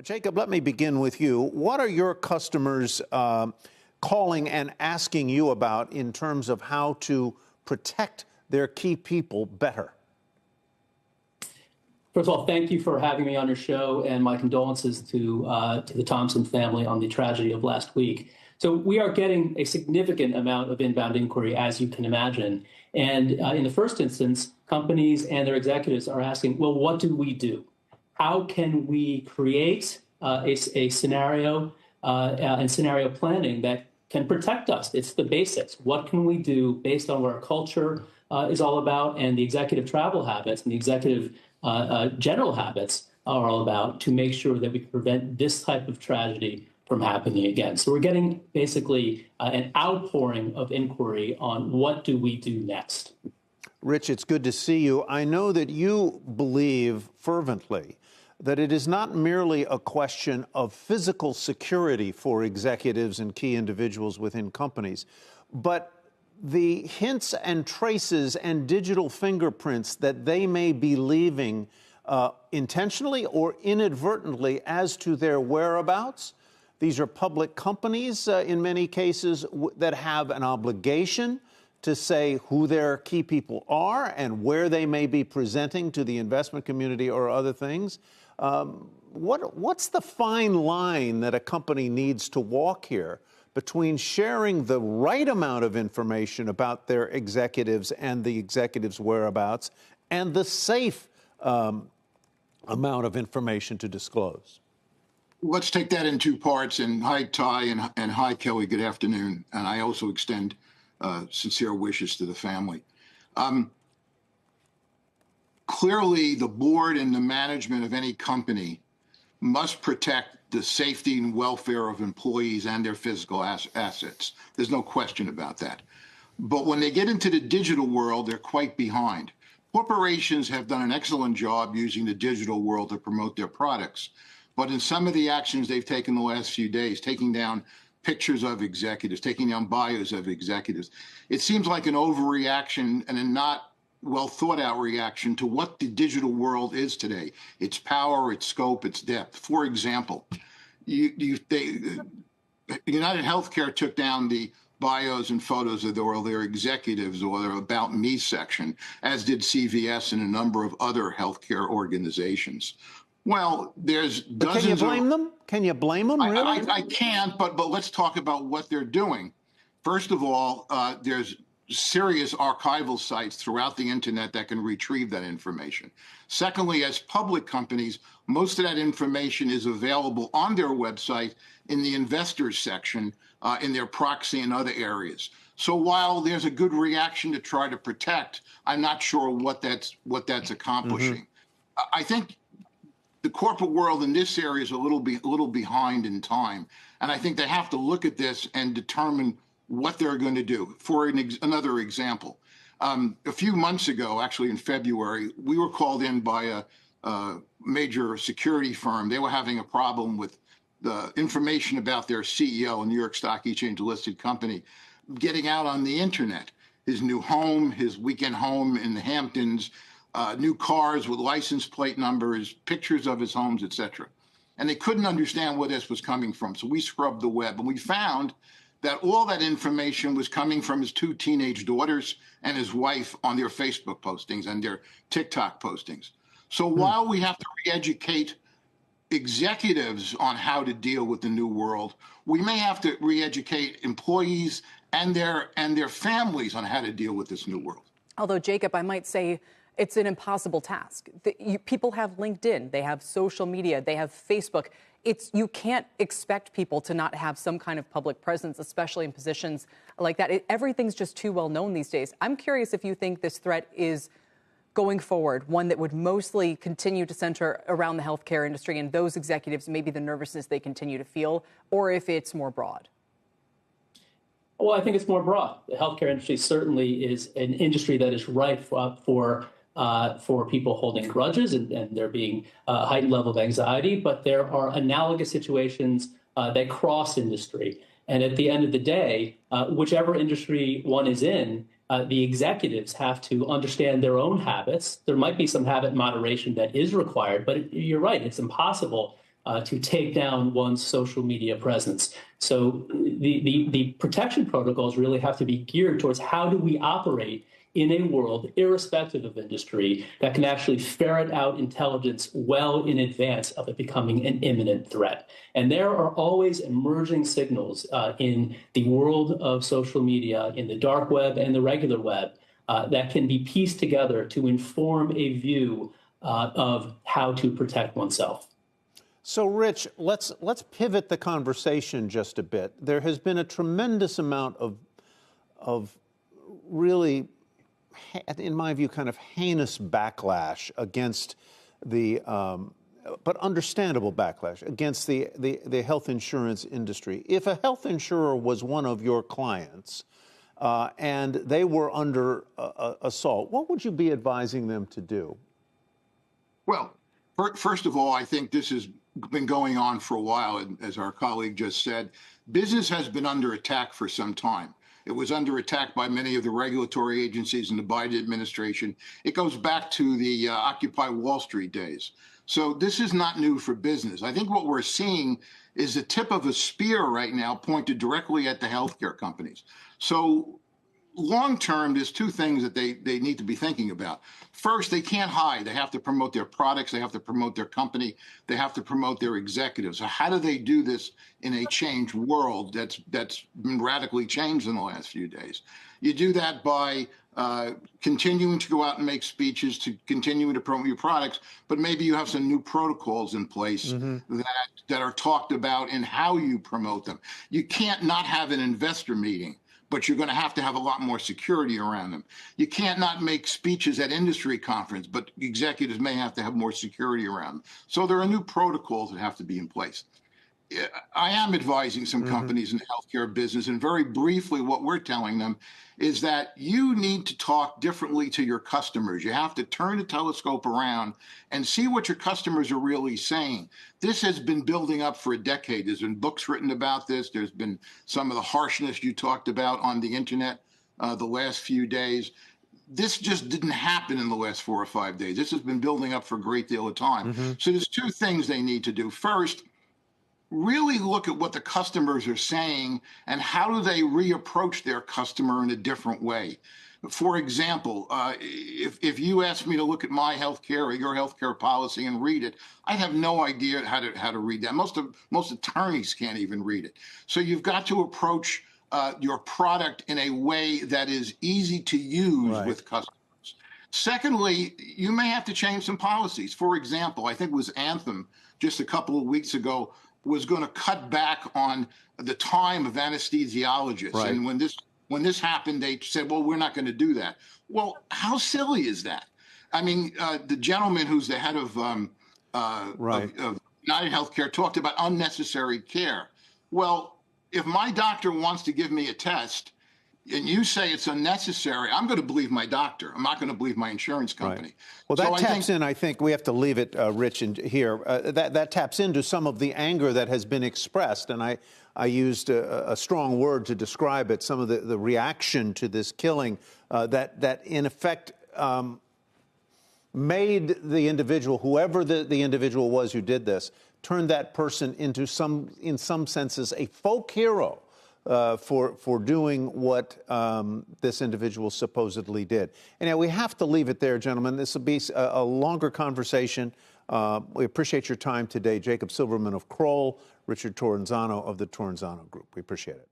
Jacob, let me begin with you. What are your customers calling and asking you about in terms of how to protect their key people better? First of all, thank you for having me on your show, and my condolences to the Thompson family on the tragedy of last week. So we are getting a significant amount of inbound inquiry, as you can imagine. And in the first instance, companies and their executives are asking, well, what do we do? How can we create a scenario and scenario planning that can protect us? It's the basics. What can we do based on what our culture is all about and the executive travel habits and the executive general habits are all about to make sure that we can prevent this type of tragedy from happening again. So we're getting basically an outpouring of inquiry on what do we do next. Rich, it's good to see you. I know that you believe fervently that it is not merely a question of physical security for executives and key individuals within companies, but the hints and traces and digital fingerprints that they may be leaving intentionally or inadvertently as to their whereabouts. These are public companies in many cases that have an obligation to say who their key people are and where they may be presenting to the investment community or other things. What's the fine line that a company needs to walk here between sharing the right amount of information about their executives and the executives' whereabouts and the safe amount of information to disclose? Let's take that in two parts. And hi, Ty, and hi, Kelly. Good afternoon. And I also extend sincere wishes to the family. Clearly, the board and the management of any company must protect the safety and welfare of employees and their physical assets. There's no question about that. But when they get into the digital world, they're quite behind. Corporations have done an excellent job using the digital world to promote their products. But in some of the actions they've taken the last few days, taking down pictures of executives, taking down bios of executives, it seems like an overreaction and a not well thought out reaction to what the digital world is today. Its power, its scope, its depth. For example, UnitedHealthcare took down the bios and photos of their executives or their About Me section, as did CVS and a number of other healthcare organizations. Well, there's dozens. Can you blame them? Can you blame them? Really? I can't, but let's talk about what they're doing. First of all, there's serious archival sites throughout the internet that can retrieve that information. Secondly, as public companies, most of that information is available on their website in the investors section, in their proxy and other areas. So waxle there's a good reaction to try to protect, I'm not sure what that's accomplishing. I think the corporate world in this area is a little behind in time, and I think they have to look at this and determine what they're going to do. For another example, a few months ago, actually in February, we were called in by a major security firm. They were having a problem with the information about their CEO, a New York Stock Exchange listed company, getting out on the internet. His new home, his weekend home in the Hamptons, new cars with license plate numbers, pictures of his homes, etc. And they couldn't understand where this was coming from. So we scrubbed the web, and we found that all that information was coming from his two teenage daughters and his wife on their Facebook postings and their TikTok postings. So while we have to re-educate executives on how to deal with the new world, we may have to re-educate employees and their families on how to deal with this new world. Although, Jacob, I might say it's an impossible task. People have LinkedIn, they have social media, they have Facebook. You can't expect people to not have some kind of public presence, especially in positions like that. Everything's just too well known these days. I'm curious if you think this threat is going forward, one that would mostly continue to center around the healthcare industry and those executives, maybe the nervousness they continue to feel, or if it's more broad. Well, I think it's more broad. The healthcare industry certainly is an industry that is ripe for people holding grudges and there being a heightened level of anxiety. But there are analogous situations that cross industry. And at the end of the day, whichever industry one is in, the executives have to understand their own habits. There might be some habit moderation that is required, but you're right, it's impossible to take down one's social media presence. So the protection protocols really have to be geared towards how do we operate in a world, irrespective of industry, that can actually ferret out intelligence well in advance of it becoming an imminent threat. And there are always emerging signals in the world of social media, in the dark web and the regular web, that can be pieced together to inform a view of how to protect oneself. So, Rich, let's pivot the conversation just a bit. There has been a tremendous amount of really, in my view, kind of heinous backlash against the, but understandable backlash against the health insurance industry. If a health insurer was one of your clients and they were under assault, what would you be advising them to do? Well, first of all, I think this has been going on for a while. And as our colleague just said, business has been under attack for some time. It was under attack by many of the regulatory agencies in the Biden administration. It goes back to the Occupy Wall Street days. So this is not new for business. I think what we're seeing is the tip of a spear right now pointed directly at the healthcare companies. So long term, there's two things that they need to be thinking about. First, they can't hide. They have to promote their products. They have to promote their company. They have to promote their executives. So how do they do this in a changed world that's been radically changed in the last few days? You do that by continuing to go out and make speeches, to continuing to promote your products, but maybe you have some new protocols in place that are talked about in how you promote them. You can't not have an investor meeting, but you're going to have a lot more security around them. You can't not make speeches at industry conference, but executives may have to have more security around them. So there are new protocols that have to be in place. I am advising some companies in the healthcare business, and very briefly, what we're telling them is that you need to talk differently to your customers. You have to turn the telescope around and see what your customers are really saying. This has been building up for a decade. There's been books written about this. There's been some of the harshness you talked about on the internet the last few days. This just didn't happen in the last 4 or 5 days. This has been building up for a great deal of time. So there's two things they need to do. First, really look at what the customers are saying and how do they reapproach their customer in a different way. For example, if you asked me to look at my healthcare or your healthcare policy and read it, I have no idea how to read that. Most attorneys can't even read it. So you've got to approach your product in a way that is easy to use with customers. Secondly, you may have to change some policies. For example, I think it was Anthem just a couple of weeks ago was going to cut back on the time of anesthesiologists. And when this happened, they said, well, we're not going to do that. Well, how silly is that? I mean, the gentleman who's the head of UnitedHealthcare talked about unnecessary care. Well, if my doctor wants to give me a test and you say it's unnecessary, I'm going to believe my doctor. I'm not going to believe my insurance company. Well, that taps in, I think we have to leave it, Rich, here. That taps into some of the anger that has been expressed. And I used a strong word to describe it, some of the reaction to this killing that in effect made the individual, whoever the individual was who did this, turned that person into in some senses, a folk hero. For doing what this individual supposedly did. And we have to leave it there, gentlemen. This will be a longer conversation. We appreciate your time today. Jacob Silverman of Kroll, Richard Torrenzano of the Torrenzano Group. We appreciate it.